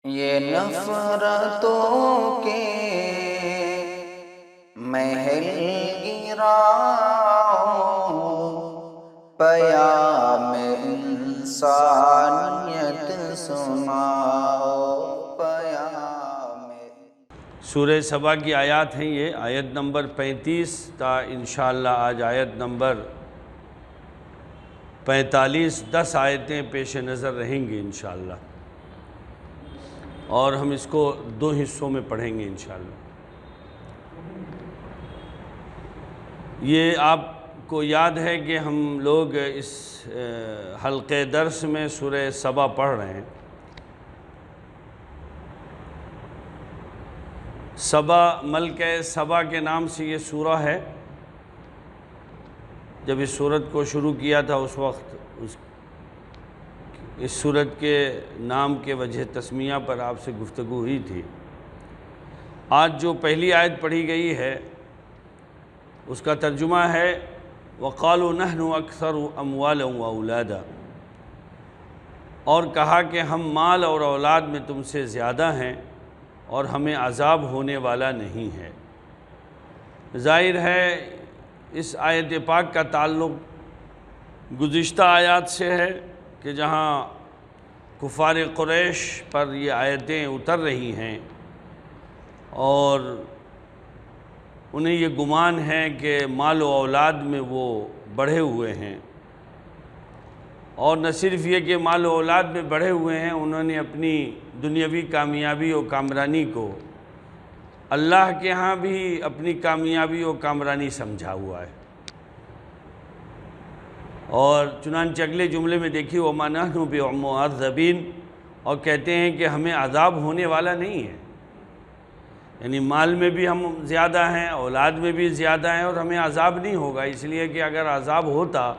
یہ نفرتوں کے محل گراؤ، پیام انسانیت سناؤ، پیام۔ سورہ سبا کی آیات ہیں یہ، آیت نمبر 35 تا انشاءاللہ آج آیت نمبر 45، 10 آیتیں پیش نظر رہیں گی انشاءاللہ، اور ہم اس کو 2 حصوں میں پڑھیں گے انشاءاللہ۔ یہ آپ کو یاد ہے کہ ہم لوگ اس حلقے درس میں سورہ سبا پڑھ رہے ہیں۔ سبا ملکہ سبا کے نام سے یہ سورہ ہے۔ جب اس سورت کو شروع کیا تھا اس وقت اس سورت کے نام کے وجہ تسمیہ پر آپ سے گفتگو ہوئی تھی۔ آج جو پہلی آیت پڑھی گئی ہے اس کا ترجمہ ہے وَقَالُوا نَحْنُ أَكْثَرُ أَمْوَالًا وَأَوْلَادًا، اور کہا کہ ہم مال اور اولاد میں تم سے زیادہ ہیں اور ہمیں عذاب ہونے والا نہیں ہے۔ ظاہر ہے اس آیت پاک کا تعلق گزشتہ آیات سے ہے کہ جہاں کفار قریش پر یہ آیتیں اتر رہی ہیں اور انہیں یہ گمان ہے کہ مال و اولاد میں وہ بڑھے ہوئے ہیں، اور نہ صرف یہ کہ مال و اولاد میں بڑھے ہوئے ہیں، انہوں نے اپنی دنیاوی کامیابی و کامرانی کو اللہ کے ہاں بھی اپنی کامیابی و کامرانی سمجھا ہوا ہے۔ اور چنانچہ اگلے جملے میں دیکھیے وَمَا نَحْنُ بِمُعَذَّبِينَ، اور کہتے ہیں کہ ہمیں عذاب ہونے والا نہیں ہے، یعنی مال میں بھی ہم زیادہ ہیں، اولاد میں بھی زیادہ ہیں، اور ہمیں عذاب نہیں ہوگا، اس لیے کہ اگر عذاب ہوتا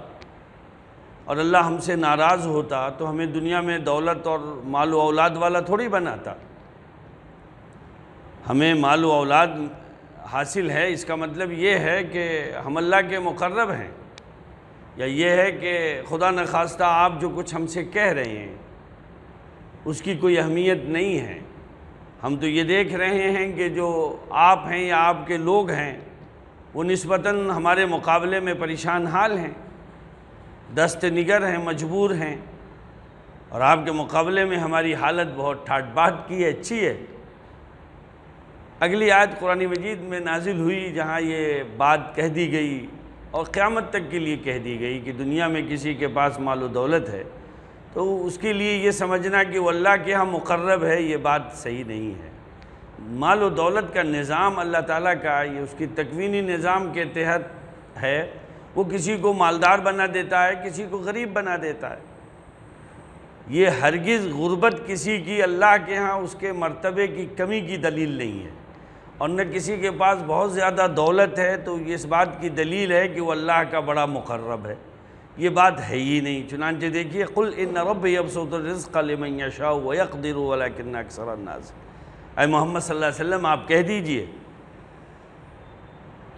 اور اللہ ہم سے ناراض ہوتا تو ہمیں دنیا میں دولت اور مال و اولاد والا تھوڑی بناتا۔ ہمیں مال و اولاد حاصل ہے، اس کا مطلب یہ ہے کہ ہم اللہ کے مقرب ہیں، یا یہ ہے کہ خدا نخواستہ آپ جو کچھ ہم سے کہہ رہے ہیں اس کی کوئی اہمیت نہیں ہے۔ ہم تو یہ دیکھ رہے ہیں کہ جو آپ ہیں یا آپ کے لوگ ہیں وہ نسبتاً ہمارے مقابلے میں پریشان حال ہیں، دست نگر ہیں، مجبور ہیں، اور آپ کے مقابلے میں ہماری حالت بہت ٹھاٹھ باٹھ کی ہے، اچھی ہے۔ اگلی آیت قرآن مجید میں نازل ہوئی جہاں یہ بات کہہ دی گئی اور قیامت تک کے لیے کہہ دی گئی کہ دنیا میں کسی کے پاس مال و دولت ہے تو اس کے لیے یہ سمجھنا کہ وہ اللہ کے ہاں مقرب ہے، یہ بات صحیح نہیں ہے۔ مال و دولت کا نظام اللہ تعالیٰ کا، یہ اس کی تکوینی نظام کے تحت ہے، وہ کسی کو مالدار بنا دیتا ہے، کسی کو غریب بنا دیتا ہے۔ یہ ہرگز غربت کسی کی اللہ کے ہاں اس کے مرتبے کی کمی کی دلیل نہیں ہے، اور نہ کسی کے پاس بہت زیادہ دولت ہے تو یہ اس بات کی دلیل ہے کہ وہ اللہ کا بڑا مقرب ہے، یہ بات ہے ہی نہیں۔ چنانچہ دیکھیے قُلْ إِنَّ رَبِّي يَبْسُطُ الرِّزْقَ لِمَن يَشَاءُ وَيَقْدِرُ وَلَكِنَّ أَكْثَرَ النَّاسِ، اے محمد صلی اللہ علیہ وسلم آپ کہہ دیجئے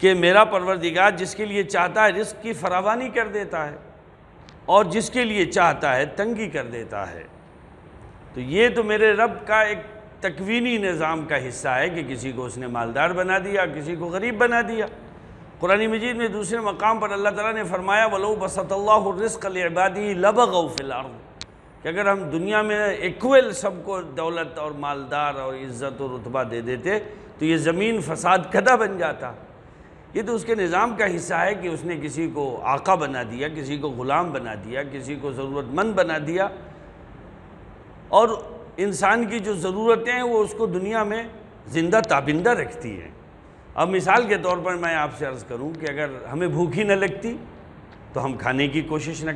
کہ میرا پروردگار جس کے لیے چاہتا ہے رزق کی فراوانی کر دیتا ہے، اور جس کے لیے چاہتا ہے تنگی کر دیتا ہے۔ تو یہ تو میرے رب کا ایک تکوینی نظام کا حصہ ہے کہ کسی کو اس نے مالدار بنا دیا، کسی کو غریب بنا دیا۔ قرآن مجید میں دوسرے مقام پر اللہ تعالیٰ نے فرمایا وَلَوْ بَسَطَ اللَّهُ الرِّزْقَ لِعِبَادِهِ لَبَغَوْا فِي الْأَرْضِ، کہ اگر ہم دنیا میں ایکول سب کو دولت اور مالدار اور عزت و رتبہ دے دیتے تو یہ زمین فساد کدہ بن جاتا۔ یہ تو اس کے نظام کا حصہ ہے کہ اس نے کسی کو آقا بنا دیا، کسی کو غلام بنا دیا، کسی کو ضرورت مند بنا دیا، اور انسان کی جو ضرورتیں ہیں وہ اس کو دنیا میں زندہ تابندہ رکھتی ہیں۔ اب مثال کے طور پر میں آپ سے عرض کروں کہ اگر ہمیں بھوک ہی نہ لگتی تو ہم کھانے کی کوشش نہ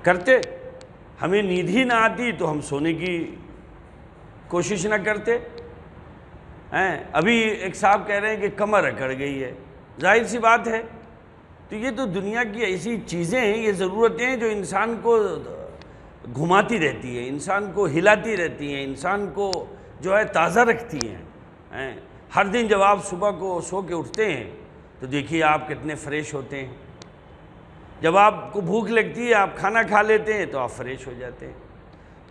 کرتے، ہمیں نیند ہی نہ آتی تو ہم سونے کی کوشش نہ کرتے۔ ابھی ایک صاحب کہہ رہے ہیں کہ کمر اکڑ گئی ہے، ظاہر سی بات ہے۔ تو یہ تو دنیا کی ایسی چیزیں ہیں، یہ ضرورتیں ہیں جو انسان کو گھماتی رہتی ہیں، انسان کو ہلاتی رہتی ہیں، انسان کو جو ہے تازہ رکھتی ہیں۔ ہر دن جب آپ صبح کو سو کے اٹھتے ہیں تو دیکھیے آپ کتنے فریش ہوتے ہیں، جب آپ کو بھوک لگتی ہے آپ کھانا کھا لیتے ہیں تو آپ فریش ہو جاتے ہیں۔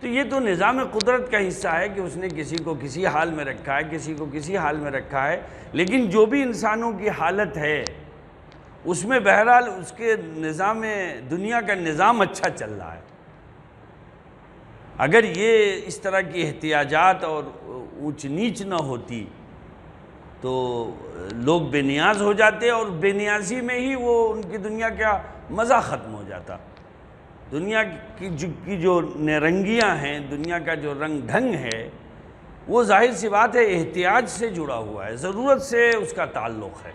تو یہ تو نظام قدرت کا حصہ ہے کہ اس نے کسی کو کسی حال میں رکھا ہے، کسی کو کسی حال میں رکھا ہے، لیکن جو بھی انسانوں کی حالت ہے اس میں بہرحال اس کے نظام دنیا کا نظام اچھا چل رہا ہے۔ اگر یہ اس طرح کی احتیاجات اور اونچ نیچ نہ ہوتی تو لوگ بے نیاز ہو جاتے، اور بے نیازی میں ہی وہ ان کی دنیا کا مزہ ختم ہو جاتا۔ دنیا کی جو رنگیاں ہیں، دنیا کا جو رنگ ڈھنگ ہے، وہ ظاہر سی بات ہے احتیاج سے جڑا ہوا ہے، ضرورت سے اس کا تعلق ہے۔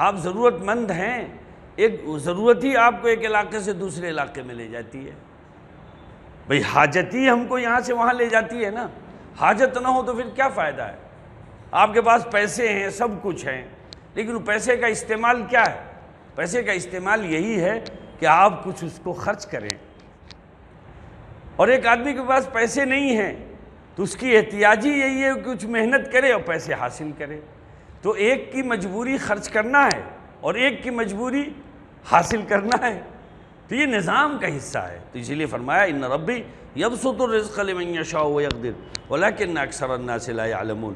آپ ضرورت مند ہیں، ایک ضرورت ہی آپ کو ایک علاقے سے دوسرے علاقے میں لے جاتی ہے۔ بھئی حاجت ہی ہم کو یہاں سے وہاں لے جاتی ہے نا، حاجت نہ ہو تو پھر کیا فائدہ ہے؟ آپ کے پاس پیسے ہیں، سب کچھ ہیں، لیکن پیسے کا استعمال کیا ہے؟ پیسے کا استعمال یہی ہے کہ آپ کچھ اس کو خرچ کریں۔ اور ایک آدمی کے پاس پیسے نہیں ہیں تو اس کی احتیاج ہی یہی ہے کہ کچھ محنت کرے اور پیسے حاصل کرے۔ تو ایک کی مجبوری خرچ کرنا ہے اور ایک کی مجبوری حاصل کرنا ہے، تو یہ نظام کا حصہ ہے۔ تو اسی لیے فرمایا ان ربی یبسط الرزق لمن یشاء ویقدر ولکن اکثر الناس لا یعلمون۔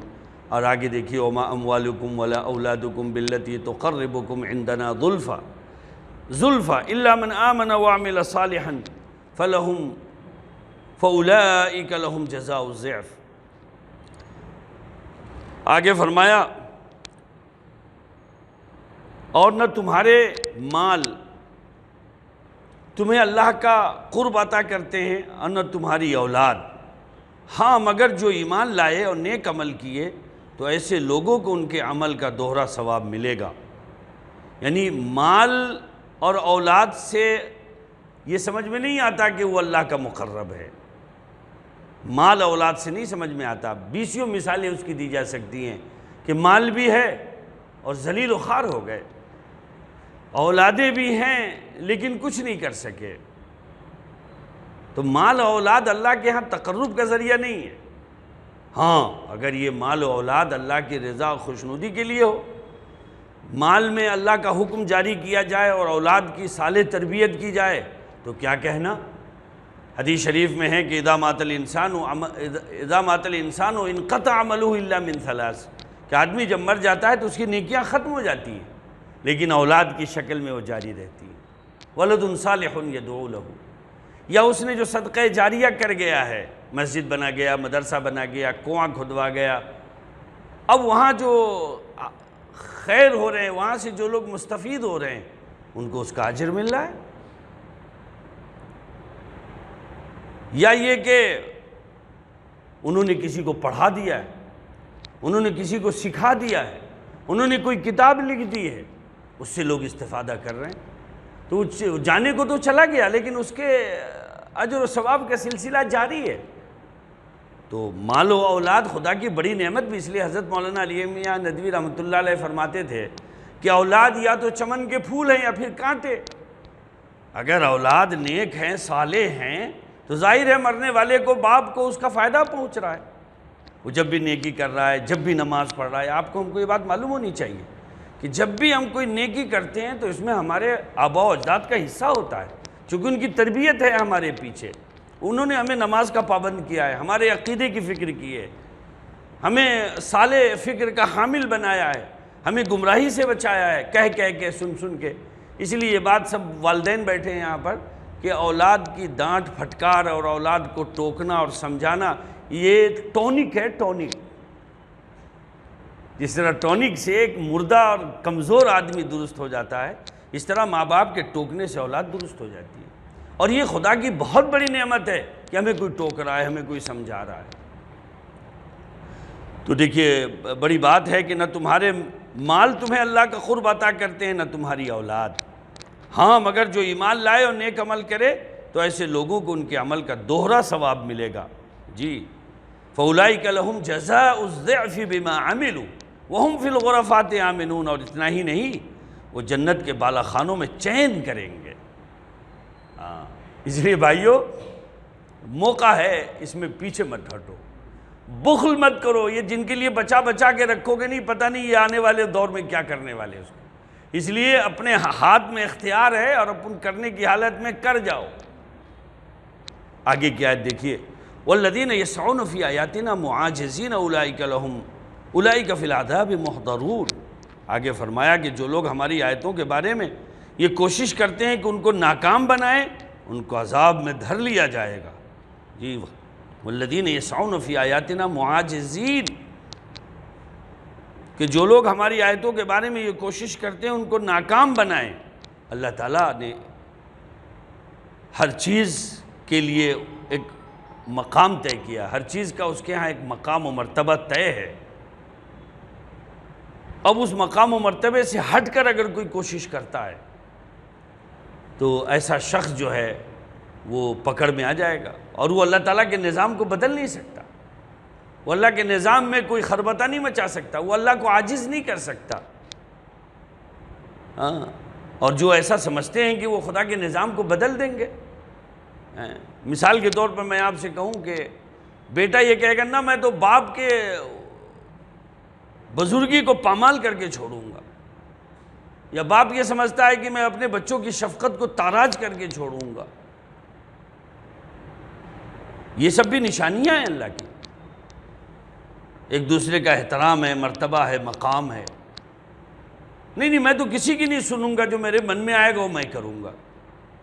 اور آگے دیکھیے وما اموالکم ولا اولادکم بالتی تقربکم عندنا زلفا الا من آمن وعمل صالحا فاولئک لهم جزاء الضعف۔ آگے فرمایا اور نہ تمہارے مال تمہیں اللہ کا قرب عطا کرتے ہیں اور نہ تمہاری اولاد، ہاں مگر جو ایمان لائے اور نیک عمل کیے تو ایسے لوگوں کو ان کے عمل کا دوہرا ثواب ملے گا۔ یعنی مال اور اولاد سے یہ سمجھ میں نہیں آتا کہ وہ اللہ کا مقرب ہے، مال اولاد سے نہیں سمجھ میں آتا۔ بیسیوں مثالیں اس کی دی جا سکتی ہیں کہ مال بھی ہے اور ذلیل و خوار ہو گئے، اولادیں بھی ہیں لیکن کچھ نہیں کر سکے۔ تو مال و اولاد اللہ کے ہاں تقرب کا ذریعہ نہیں ہے۔ ہاں اگر یہ مال و اولاد اللہ کی رضا و خوشنودی کے لیے ہو، مال میں اللہ کا حکم جاری کیا جائے اور اولاد کی صالح تربیت کی جائے تو کیا کہنا۔ حدیث شریف میں ہے کہ اذا مات الانسان انقطع عملہ الا من ثلاث، کہ آدمی جب مر جاتا ہے تو اس کی نیکیاں ختم ہو جاتی ہیں لیکن اولاد کی شکل میں وہ جاری رہتی ہیں۔ ولد صالح یدعو لہ، یا اس نے جو صدقہ جاریہ کر گیا ہے، مسجد بنا گیا، مدرسہ بنا گیا، کنواں کھدوا گیا، اب وہاں جو خیر ہو رہے ہیں، وہاں سے جو لوگ مستفید ہو رہے ہیں ان کو اس کا اجر مل رہا ہے۔ یا یہ کہ انہوں نے کسی کو پڑھا دیا ہے، انہوں نے کسی کو سکھا دیا ہے، انہوں نے کوئی کتاب لکھ دی ہے، اس سے لوگ استفادہ کر رہے ہیں، تو جانے کو تو چلا گیا لیکن اس کے اجر و ثواب کا سلسلہ جاری ہے۔ تو مال و اولاد خدا کی بڑی نعمت بھی، اس لیے حضرت مولانا علی میاں ندوی رحمۃ اللہ علیہ فرماتے تھے کہ اولاد یا تو چمن کے پھول ہیں یا پھر کانٹے۔ اگر اولاد نیک ہیں، صالح ہیں، تو ظاہر ہے مرنے والے کو، باپ کو اس کا فائدہ پہنچ رہا ہے، وہ جب بھی نیکی کر رہا ہے، جب بھی نماز پڑھ رہا ہے۔ آپ کو ہم کو یہ بات معلوم ہونی چاہیے کہ جب بھی ہم کوئی نیکی کرتے ہیں تو اس میں ہمارے آباء و اجداد کا حصہ ہوتا ہے، چونکہ ان کی تربیت ہے ہمارے پیچھے، انہوں نے ہمیں نماز کا پابند کیا ہے، ہمارے عقیدے کی فکر کی ہے، ہمیں صالح فکر کا حامل بنایا ہے، ہمیں گمراہی سے بچایا ہے، کہہ کہہ کے، سن کے۔ اس لیے یہ بات سب والدین بیٹھے ہیں یہاں پر کہ اولاد کی ڈانٹ پھٹکار اور اولاد کو ٹوکنا اور سمجھانا یہ ٹونک ہے، ٹونک۔ جس طرح ٹونک سے ایک مردہ اور کمزور آدمی درست ہو جاتا ہے، اس طرح ماں باپ کے ٹوکنے سے اولاد درست ہو جاتی ہے۔ اور یہ خدا کی بہت بڑی نعمت ہے کہ ہمیں کوئی ٹوک رہا ہے، ہمیں کوئی سمجھا رہا ہے۔ تو دیکھیے بڑی بات ہے کہ نہ تمہارے مال تمہیں اللہ کا قرب عطا کرتے ہیں، نہ تمہاری اولاد، ہاں مگر جو ایمان لائے اور نیک عمل کرے تو ایسے لوگوں کو ان کے عمل کا دوہرا ثواب ملے گا۔ جی فَأُولَئِكَ لَهُمْ جَزَاءُ الضِّعْفِ بِمَا عَمِلُوا وَهُمْ فِي الْغُرَفَاتِ آمِنُونَ، اور اتنا ہی نہیں، وہ جنت کے بالا خانوں میں چین کریں گے۔ اس لیے بھائیو موقع ہے، اس میں پیچھے مت ہٹو، بخل مت کرو۔ یہ جن کے لیے بچا بچا کے رکھو گے نہیں، پتہ نہیں یہ آنے والے دور میں کیا کرنے والے اس کو، اس لیے اپنے ہاتھ میں اختیار ہے اور اپن کرنے کی حالت میں کر جاؤ۔ آگے کی آیت دیکھیے والذین یسعون فی آیاتنا معاجزین اولئک فی العذاب محضرون۔ آگے فرمایا کہ جو لوگ ہماری آیتوں کے بارے میں یہ کوشش کرتے ہیں کہ ان کو ناکام بنائیں، ان کو عذاب میں دھر لیا جائے گا۔ جی، والذین یسعون فی آیاتنا معاجزین، کہ جو لوگ ہماری آیتوں کے بارے میں یہ کوشش کرتے ہیں ان کو ناکام بنائیں۔ اللہ تعالیٰ نے ہر چیز کے لیے ایک مقام طے کیا، ہر چیز کا اس کے ہاں ایک مقام و مرتبہ طے ہے۔ اب اس مقام و مرتبے سے ہٹ کر اگر کوئی کوشش کرتا ہے تو ایسا شخص جو ہے وہ پکڑ میں آ جائے گا، اور وہ اللہ تعالیٰ کے نظام کو بدل نہیں سکتا، وہ اللہ کے نظام میں کوئی خربطہ نہیں مچا سکتا، وہ اللہ کو عاجز نہیں کر سکتا۔ اور جو ایسا سمجھتے ہیں کہ وہ خدا کے نظام کو بدل دیں گے، مثال کے طور پر میں آپ سے کہوں کہ بیٹا یہ کہے گا نا میں تو باپ کے بزرگی کو پامال کر کے چھوڑوں گا، یا باپ یہ سمجھتا ہے کہ میں اپنے بچوں کی شفقت کو تاراج کر کے چھوڑوں گا۔ یہ سب بھی نشانیاں ہیں اللہ کی، ایک دوسرے کا احترام ہے، مرتبہ ہے، مقام ہے۔ نہیں میں تو کسی کی نہیں سنوں گا، جو میرے من میں آئے گا وہ میں کروں گا۔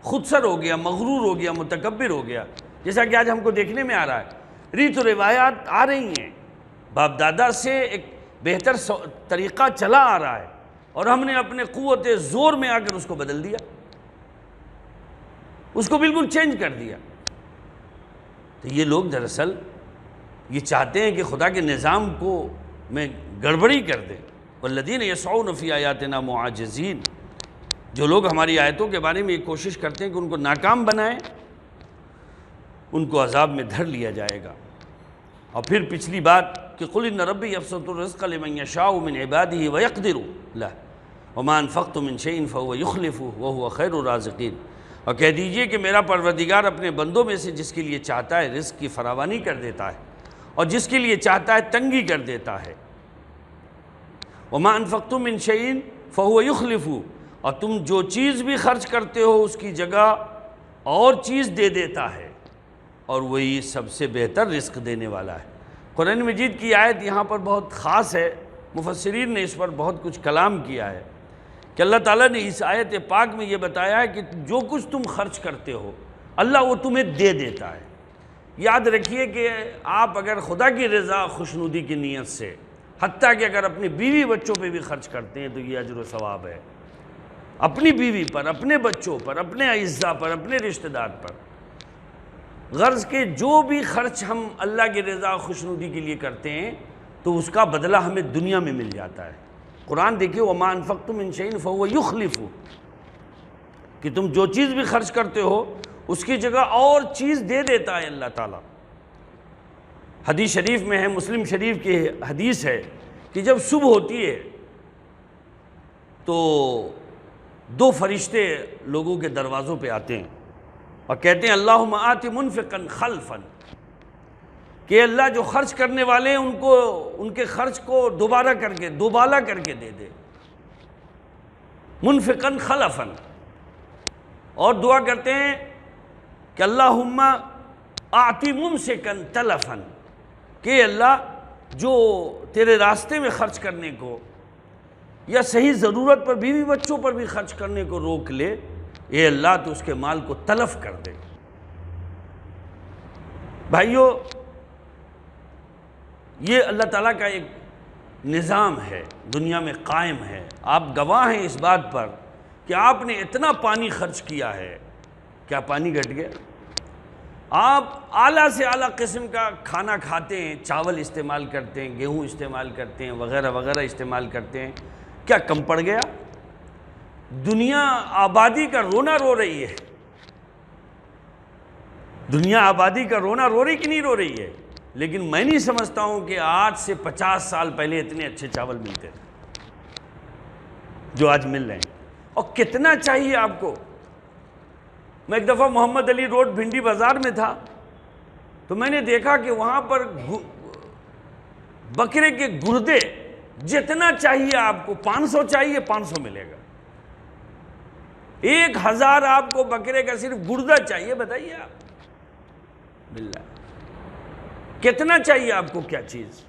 خود سر ہو گیا، مغرور ہو گیا، متکبر ہو گیا، جیسا کہ آج ہم کو دیکھنے میں آ رہا ہے۔ ریت و روایات آ رہی ہیں، باپ دادا سے ایک بہتر طریقہ چلا آ رہا ہے، اور ہم نے اپنے قوت زور میں آ کر اس کو بدل دیا، اس کو بالکل چینج کر دیا۔ تو یہ لوگ دراصل یہ چاہتے ہیں کہ خدا کے نظام کو میں گڑبڑی کر دیں۔ والذین یسعون فی آیاتنا معاجزین، جو لوگ ہماری آیتوں کے بارے میں یہ کوشش کرتے ہیں کہ ان کو ناکام بنائیں، ان کو عذاب میں دھر لیا جائے گا۔ اور پھر پچھلی بات کہ قل ان ربی یبسط الرزق لمن یشاء من عباده ویقدر له وما انفقتم من شیء فهو یخلفه وهو خیر الرازقین، اور کہہ دیجئے کہ میرا پروردگار اپنے بندوں میں سے جس کے لیے چاہتا ہے رزق کی فراوانی کر دیتا ہے، اور جس کے لیے چاہتا ہے تنگی کر دیتا ہے۔ وما انفقتم من شیء فهو یخلفه، اور تم جو چیز بھی خرچ کرتے ہو اس کی جگہ اور چیز دے دیتا ہے، اور وہی سب سے بہتر رزق دینے والا ہے۔ قرآن مجید کی آیت یہاں پر بہت خاص ہے، مفسرین نے اس پر بہت کچھ کلام کیا ہے کہ اللہ تعالیٰ نے اس آیت پاک میں یہ بتایا ہے کہ جو کچھ تم خرچ کرتے ہو اللہ وہ تمہیں دے دیتا ہے۔ یاد رکھیے کہ آپ اگر خدا کی رضا خوشنودی کی نیت سے، حتیٰ کہ اگر اپنی بیوی بچوں پہ بھی خرچ کرتے ہیں تو یہ اجر و ثواب ہے، اپنی بیوی پر، اپنے بچوں پر، اپنے اعزاء پر، اپنے رشتہ دار پر۔ غرض کے جو بھی خرچ ہم اللہ کی رضا خوشنودی کے لیے کرتے ہیں تو اس کا بدلہ ہمیں دنیا میں مل جاتا ہے۔ قرآن دیکھیے وَمَا أَنفَقْتُم مِّن شَيْءٍ فَهُوَ يُخْلِفُ، کہ تم جو چیز بھی خرچ کرتے ہو اس کی جگہ اور چیز دے دیتا ہے اللہ تعالیٰ۔ حدیث شریف میں ہے، مسلم شریف کی حدیث ہے کہ جب صبح ہوتی ہے تو دو فرشتے لوگوں کے دروازوں پہ آتے ہیں اور کہتے ہیں اللہم آت منفقا خلفا، کہ اللہ جو خرچ کرنے والے ہیں ان کے خرچ کو دوبارہ کر کے دوبالا کر کے دے دے، منفقا خلفا۔ اور دعا کرتے ہیں کہ اللہم آت ممسکا تلفا، کہ اللہ جو تیرے راستے میں خرچ کرنے کو یا صحیح ضرورت پر بیوی بچوں پر بھی خرچ کرنے کو روک لے، اے اللہ تو اس کے مال کو تلف کر دے۔ بھائیو، یہ اللہ تعالیٰ کا ایک نظام ہے، دنیا میں قائم ہے۔ آپ گواہ ہیں اس بات پر کہ آپ نے اتنا پانی خرچ کیا ہے، کیا پانی گھٹ گیا؟ آپ اعلیٰ سے اعلیٰ قسم کا کھانا کھاتے ہیں، چاول استعمال کرتے ہیں، گیہوں استعمال کرتے ہیں، وغیرہ وغیرہ استعمال کرتے ہیں، کیا کم پڑ گیا؟ دنیا آبادی کا رونا رو رہی ہے، دنیا آبادی کا رونا رو رہی کہ نہیں رو رہی ہے؟ لیکن میں نہیں سمجھتا ہوں کہ آج سے 50 سال پہلے اتنے اچھے چاول ملتے تھے جو آج مل رہے ہیں۔ اور کتنا چاہیے آپ کو؟ میں ایک دفعہ محمد علی روڈ بھنڈی بازار میں تھا تو میں نے دیکھا کہ وہاں پر بکرے کے گردے جتنا چاہیے آپ کو، 500 چاہیے 500 ملے گا، 1000 آپ کو بکرے کا صرف گردہ چاہیے، بتائیے آپ باللہ۔ کتنا چاہیے آپ کو کیا چیز؟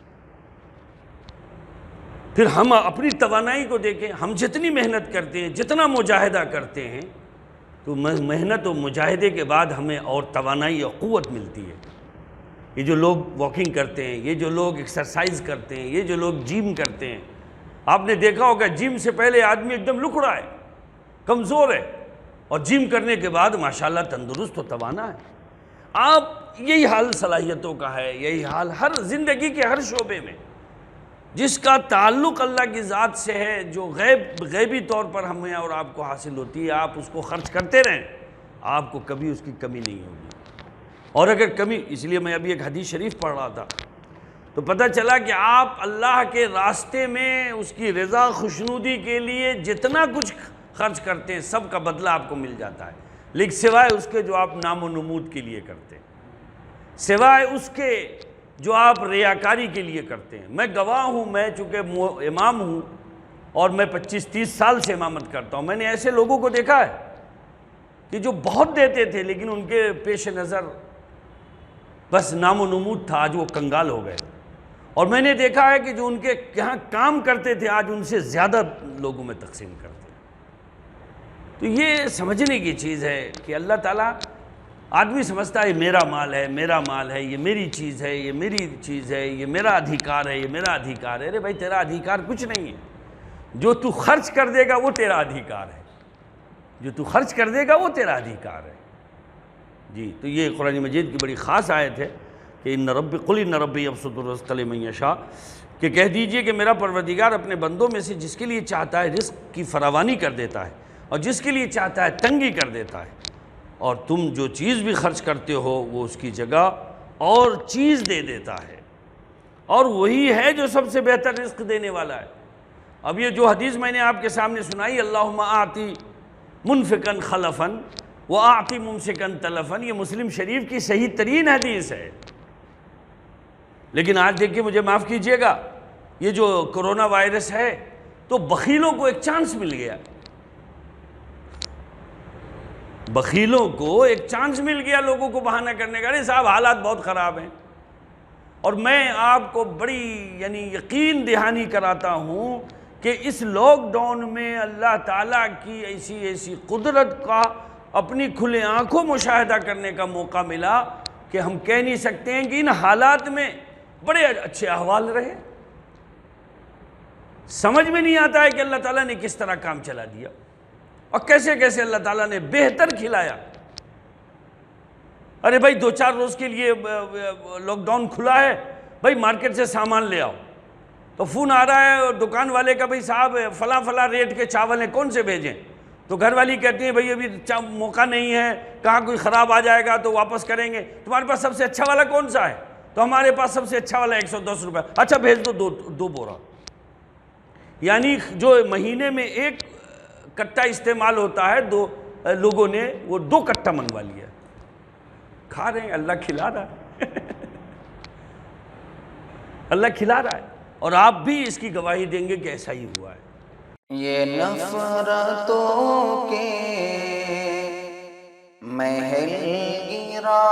پھر ہم اپنی توانائی کو دیکھیں، ہم جتنی محنت کرتے ہیں، جتنا مجاہدہ کرتے ہیں، تو محنت و مجاہدے کے بعد ہمیں اور توانائی اور قوت ملتی ہے۔ یہ جو لوگ واکنگ کرتے ہیں، یہ جو لوگ ایکسرسائز کرتے ہیں، یہ جو لوگ جم کرتے ہیں، آپ نے دیکھا ہوگا جم سے پہلے آدمی ایک دم لکڑا ہے، کمزور ہے، اور جم کرنے کے بعد ماشاءاللہ تندرست و توانا ہے۔ آپ یہی حال صلاحیتوں کا ہے، یہی حال ہر زندگی کے ہر شعبے میں، جس کا تعلق اللہ کی ذات سے ہے، جو غیبی طور پر ہمیں اور آپ کو حاصل ہوتی ہے، آپ اس کو خرچ کرتے رہیں، آپ کو کبھی اس کی کمی نہیں ہوگی۔ اور اگر کمی، اس لیے میں ابھی ایک حدیث شریف پڑھ رہا تھا تو پتہ چلا کہ آپ اللہ کے راستے میں اس کی رضا خوشنودی کے لیے جتنا کچھ خرچ کرتے ہیں، سب کا بدلہ آپ کو مل جاتا ہے، لیکن سوائے اس کے جو آپ نام و نمود کے لیے کرتے ہیں، سوائے اس کے جو آپ ریاکاری کے لیے کرتے ہیں۔ میں گواہ ہوں، میں چونکہ امام ہوں اور میں 25-30 سال سے امامت کرتا ہوں، میں نے ایسے لوگوں کو دیکھا ہے کہ جو بہت دیتے تھے لیکن ان کے پیش نظر بس نام و نمود تھا، آج وہ کنگال ہو گئے۔ اور میں نے دیکھا ہے کہ جو ان کے یہاں کام کرتے تھے، آج ان سے زیادہ لوگوں میں تقسیم کرتے ہیں۔ تو یہ سمجھنے کی چیز ہے کہ اللہ تعالیٰ، آدمی سمجھتا ہے یہ میرا مال ہے، میرا مال ہے، یہ میری چیز ہے، یہ میری چیز ہے، یہ میرا ادھیکار ہے، یہ میرا ادھیکار ہے۔ ارے بھائی تیرا ادھیکار کچھ نہیں ہے، جو تو خرچ کر دے گا وہ تیرا ادھیکار ہے، جو تو خرچ کر دے گا وہ تیرا ادھیکار ہے۔ جی، تو یہ قرآن مجید کی بڑی خاص آیت ہے کہ قل ان ربی یبسط الرزق لمن یشاء، کہ کہہ دیجئے کہ میرا پروردگار اپنے بندوں میں سے جس کے لیے چاہتا ہے رزق کی فراوانی کر دیتا ہے، اور جس کے لیے چاہتا ہے تنگی کر دیتا ہے، اور تم جو چیز بھی خرچ کرتے ہو وہ اس کی جگہ اور چیز دے دیتا ہے، اور وہی ہے جو سب سے بہتر رزق دینے والا ہے۔ اب یہ جو حدیث میں نے آپ کے سامنے سنائی، اللہم آتی منفقاً خلفاً وآتی ممسکاً تلفاً، یہ مسلم شریف کی صحیح ترین حدیث ہے۔ لیکن آج دیکھیے، مجھے معاف کیجئے گا، یہ جو کرونا وائرس ہے تو بخیلوں کو ایک چانس مل گیا، بخیلوں کو ایک چانس مل گیا لوگوں کو بہانہ کرنے کا۔ نہیں صاحب، حالات بہت خراب ہیں، اور میں آپ کو بڑی یقین دہانی کراتا ہوں کہ اس لاک ڈاؤن میں اللہ تعالیٰ کی ایسی قدرت کا اپنی کھلے آنکھوں مشاہدہ کرنے کا موقع ملا کہ ہم کہہ نہیں سکتے ہیں کہ ان حالات میں بڑے اچھے احوال رہے۔ سمجھ میں نہیں آتا ہے کہ اللہ تعالیٰ نے کس طرح کام چلا دیا، اور کیسے کیسے اللہ تعالیٰ نے بہتر کھلایا۔ ارے بھائی 2-4 روز کے لیے لاک ڈاؤن کھلا ہے، بھائی مارکیٹ سے سامان لے آؤ، تو فون آ رہا ہے دکان والے کا، بھائی صاحب فلاں ریٹ کے چاول ہیں، کون سے بھیجیں؟ تو گھر والی کہتی ہیں بھائی ابھی موقع نہیں ہے، کہاں کوئی خراب آ جائے گا تو واپس کریں گے، تمہارے پاس سب سے اچھا والا کون سا ہے؟ تو ہمارے پاس سب سے اچھا والا 110 روپے، اچھا بھیج دو 2 بورا۔ یعنی جو مہینے میں 1 کٹا استعمال ہوتا ہے، 2 لوگوں نے وہ 2 کٹا منگوا لیا، کھا رہے ہیں، اللہ کھلا رہا ہے اللہ کھلا رہا ہے، اور آپ بھی اس کی گواہی دیں گے کہ ایسا ہی ہوا ہے۔ یہ نفرتوں کے محل گرا